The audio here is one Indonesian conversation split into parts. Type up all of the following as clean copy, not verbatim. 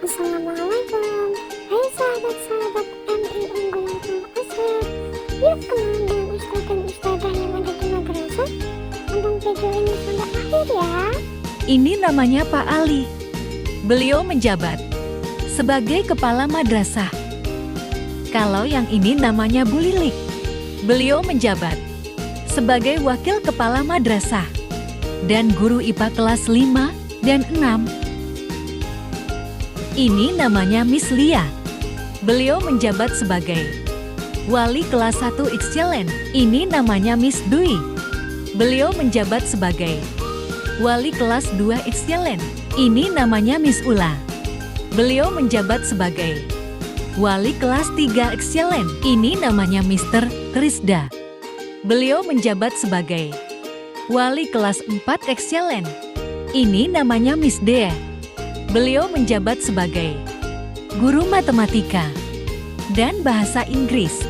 Assalamualaikum. Hai sahabat-sahabat MI unggulan Al-Azhar. Yuk kenal dengan ustaz dan ustazah yang ada di madrasah. Tonton video ini sampai akhir ya. Ini namanya Pak Ali. Beliau menjabat sebagai kepala madrasah. Kalau yang ini namanya Bu Lilik. Beliau menjabat sebagai wakil kepala madrasah dan guru IPA kelas 5 dan 6. Ini namanya Miss Lia. Beliau menjabat sebagai wali kelas 1 Excellent. Ini namanya Miss Dwi. Beliau menjabat sebagai wali kelas 2 Excellent. Ini namanya Miss Ula. Beliau menjabat sebagai wali kelas 3 Excellent. Ini namanya Mr. Krisda. Beliau menjabat sebagai wali kelas 4 Excellent. Ini namanya Miss Dea. Beliau menjabat sebagai guru matematika dan bahasa Inggris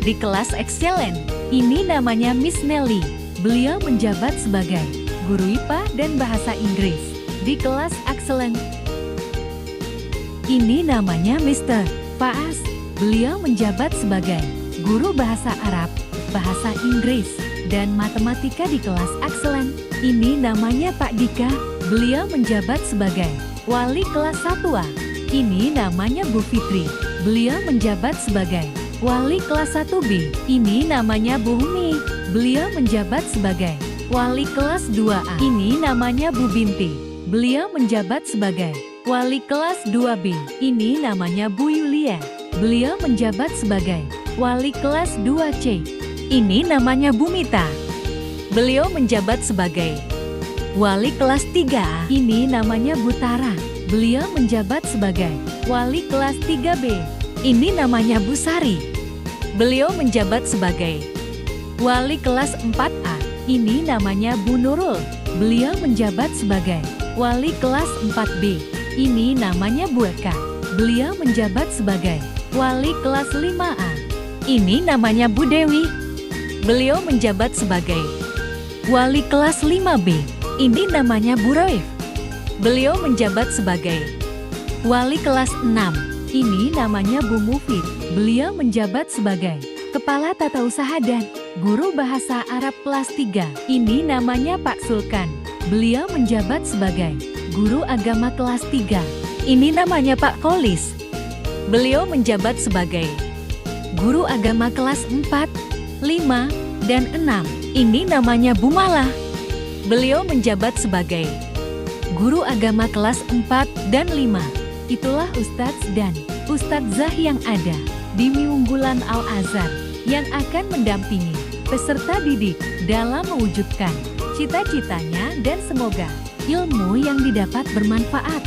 di kelas Excellent. Ini namanya Miss Nelly. Beliau menjabat sebagai guru IPA dan bahasa Inggris di kelas Excellent. Ini namanya Mr. Faas. Beliau menjabat sebagai guru bahasa Arab, bahasa Inggris, dan matematika di kelas Excellent. Ini namanya Pak Dika. Beliau menjabat sebagai wali kelas 1A. Ini namanya Bu Fitri. Beliau menjabat sebagai wali kelas 1B. Ini namanya Bu Humi. Beliau menjabat sebagai wali kelas 2A. Ini namanya Bu Binti. Beliau menjabat sebagai wali kelas 2B. Ini namanya Bu Yulia. Beliau menjabat sebagai wali kelas 2C. Ini namanya Bu Mita. Beliau menjabat sebagai wali kelas 3A. Ini namanya Bu Tara. Beliau menjabat sebagai wali kelas 3B. Ini namanya Bu Sari. Beliau menjabat sebagai wali kelas 4A. Ini namanya Bu Nurul. Beliau menjabat sebagai wali kelas 4B. Ini namanya Bu Eka. Beliau menjabat sebagai wali kelas 5A. Ini namanya Bu Dewi. Beliau menjabat sebagai wali kelas 5B. Ini namanya Bu Roif. Beliau menjabat sebagai wali kelas 6. Ini namanya Bu Mufid. Beliau menjabat sebagai kepala tata usaha dan guru bahasa Arab kelas 3. Ini namanya Pak Sulkan. Beliau menjabat sebagai guru agama kelas 3. Ini namanya Pak Kolis. Beliau menjabat sebagai guru agama kelas 4, 5, dan 6. Ini namanya Bu Mala. Beliau menjabat sebagai guru agama kelas 4 dan 5. Itulah Ustadz dan Ustadzah yang ada di MI Unggulan Al-Azhar yang akan mendampingi peserta didik dalam mewujudkan cita-citanya, dan semoga ilmu yang didapat bermanfaat.